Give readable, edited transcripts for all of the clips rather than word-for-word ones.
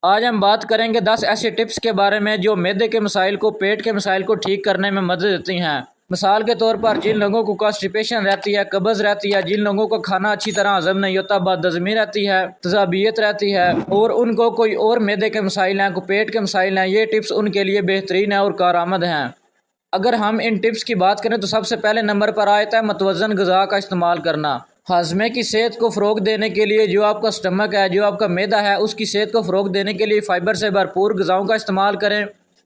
آج ہم بات کریں گے 10 ایسی ٹپس کے بارے میں جو معدے کے مسائل کو، پیٹ کے مسائل کو ٹھیک کرنے میں مدد دیتی ہیں۔ مثال کے طور پر جن لوگوں کو کانسٹیپیشن رہتی ہے، قبض رہتی ہے، جن لوگوں کو کھانا اچھی طرح ہضم نہیں ہوتا، بد ہضمی رہتی ہے، تیزابیت رہتی ہے، اور ان کو کوئی اور معدے کے مسائل ہیں، کوئی پیٹ کے مسائل ہیں، یہ ٹپس ان کے لیے بہترین ہیں اور کارآمد ہیں۔ اگر ہم ان ٹپس کی بات کریں تو سب سے پہلے نمبر پر آتا ہے متوازن غذا کا استعمال کرنا۔ ہاضمے کی صحت کو فروغ دینے کے لیے جو آپ کا سٹمک ہے، جو آپ کا معدہ ہے، اس کی صحت کو فروغ دینے کے لیے فائبر سے بھرپور غذاؤں کا استعمال کریں،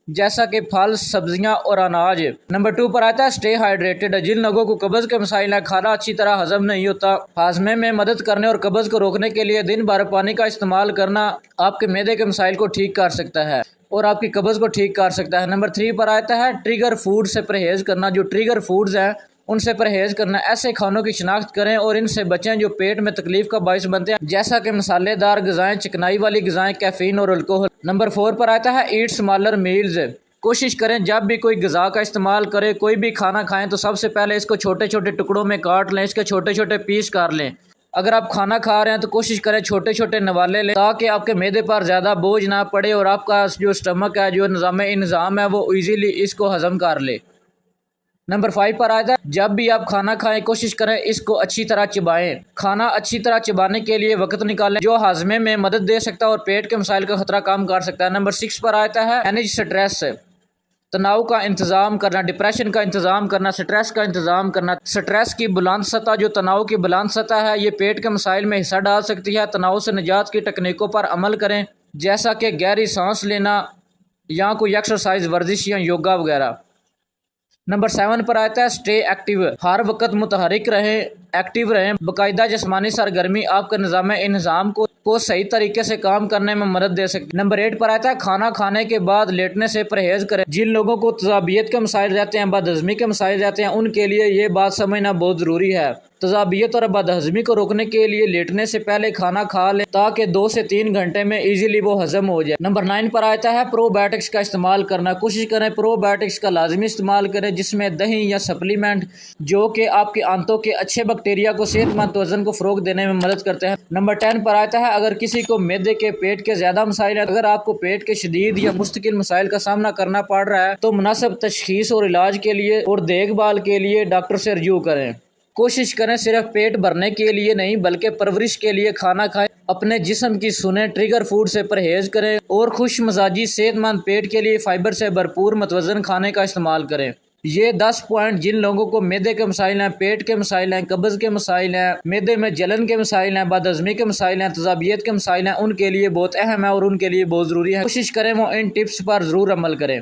جیسا کہ پھل، سبزیاں اور اناج۔ نمبر 2 پر آتا ہے اسٹے ہائیڈریٹڈ۔ جن لوگوں کو قبض کے مسائل ہیں، کھانا اچھی طرح ہضم نہیں ہوتا، ہاضمے میں مدد کرنے اور قبض کو روکنے کے لیے دن بھر پانی کا استعمال کرنا آپ کے معدے کے مسائل کو ٹھیک کر سکتا ہے اور آپ کی قبض کو ٹھیک کر سکتا ہے۔ نمبر 3 پر آتا ہے ٹریگر فوڈ سے پرہیز کرنا۔ جو ٹریگر فوڈز ہیں ان سے پرہیز کرنا۔ ایسے کھانوں کی شناخت کریں اور ان سے بچیں جو پیٹ میں تکلیف کا باعث بنتے ہیں، جیسا کہ مسالے دار غذائیں، چکنائی والی غذائیں، کیفین اور الکحل۔ نمبر 4 پر آتا ہے ایٹ سمالر میلز۔ کوشش کریں جب بھی کوئی غذا کا استعمال کریں، کوئی بھی کھانا کھائیں تو سب سے پہلے اس کو چھوٹے چھوٹے ٹکڑوں میں کاٹ لیں، اس کے چھوٹے چھوٹے پیس کر لیں۔ اگر آپ کھانا کھا رہے ہیں تو کوشش کریں چھوٹے چھوٹے نوالے لیں تاکہ آپ کے معدے پر زیادہ بوجھ نہ پڑے اور آپ کا جو سٹمک ہے، جو نظام ہے، وہ ایزیلی اس کو ہضم کر لے۔ نمبر 5 پر آتا ہے جب بھی آپ کھانا کھائیں کوشش کریں اس کو اچھی طرح چبائیں۔ کھانا اچھی طرح چبانے کے لیے وقت نکالیں جو ہاضمے میں مدد دے سکتا ہے اور پیٹ کے مسائل کا خطرہ کم کر سکتا ہے۔ نمبر 6 پر آتا ہے مینیج سٹریس۔ تناؤ کا انتظام کرنا، ڈپریشن کا انتظام کرنا، سٹریس کا انتظام کرنا۔ سٹریس کی بلند سطح، جو تناؤ کی بلند سطح ہے، یہ پیٹ کے مسائل میں حصہ ڈال سکتی ہے۔ تناؤ سے نجات کی تکنیکوں پر عمل کریں، جیسا کہ گہری سانس لینا یا کوئی ایکسرسائز، ورزش یا یوگا وغیرہ۔ نمبر 7 پر آتا ہے اسٹے ایکٹیو۔ ہر وقت متحرک رہیں، ایکٹیو رہیں۔ باقاعدہ جسمانی سرگرمی آپ کے نظام کو صحیح طریقے سے کام کرنے میں مدد دے سکتی ہے۔ نمبر 8 پر آتا ہے کھانا کھانے کے بعد لیٹنے سے پرہیز کریں۔ جن لوگوں کو تیزابیت کے مسائل رہتے ہیں، بد ہضمی کے مسائل رہتے ہیں، ان کے لیے یہ بات سمجھنا بہت ضروری ہے۔ تیزابیت اور بد ہضمی کو روکنے کے لیے لیٹنے سے پہلے کھانا کھا لیں تاکہ 2 سے 3 گھنٹے میں ایزیلی وہ ہضم ہو جائے۔ نمبر 9 پر آتا ہے پرو بایوٹکس کا استعمال کرنا۔ کوشش کریں پرو بایوٹکس کا لازمی استعمال کریں، جس میں دہی یا سپلیمنٹ جو کہ آپ کے آنتوں کے اچھے بیکٹیریا کو صحت مند توازن کو فروغ دینے میں مدد کرتے ہیں۔ نمبر 10 پر آتا ہے اگر کسی کو معدے کے، پیٹ کے زیادہ مسائل ہیں، اگر آپ کو پیٹ کے شدید یا مستقل مسائل کا سامنا کرنا پڑ رہا ہے تو مناسب تشخیص اور علاج کے لیے اور دیکھ بھال کے لیے ڈاکٹر سے رجوع کریں۔ کوشش کریں صرف پیٹ بھرنے کے لیے نہیں بلکہ پرورش کے لیے کھانا کھائیں، اپنے جسم کی سنیں، ٹریگر فوڈ سے پرہیز کریں اور خوش مزاجی صحت مند پیٹ کے لیے فائبر سے بھرپور متوازن کھانے کا استعمال کریں۔ یہ 10 پوائنٹ جن لوگوں کو معدے کے مسائل ہیں، پیٹ کے مسائل ہیں، قبض کے مسائل ہیں، معدے میں جلن کے مسائل ہیں، بد ہضمی کے مسائل ہیں، تیزابیت کے مسائل ہیں، ان کے لیے بہت اہم ہے اور ان کے لیے بہت ضروری ہے۔ کوشش کریں وہ ان ٹپس پر ضرور عمل کریں۔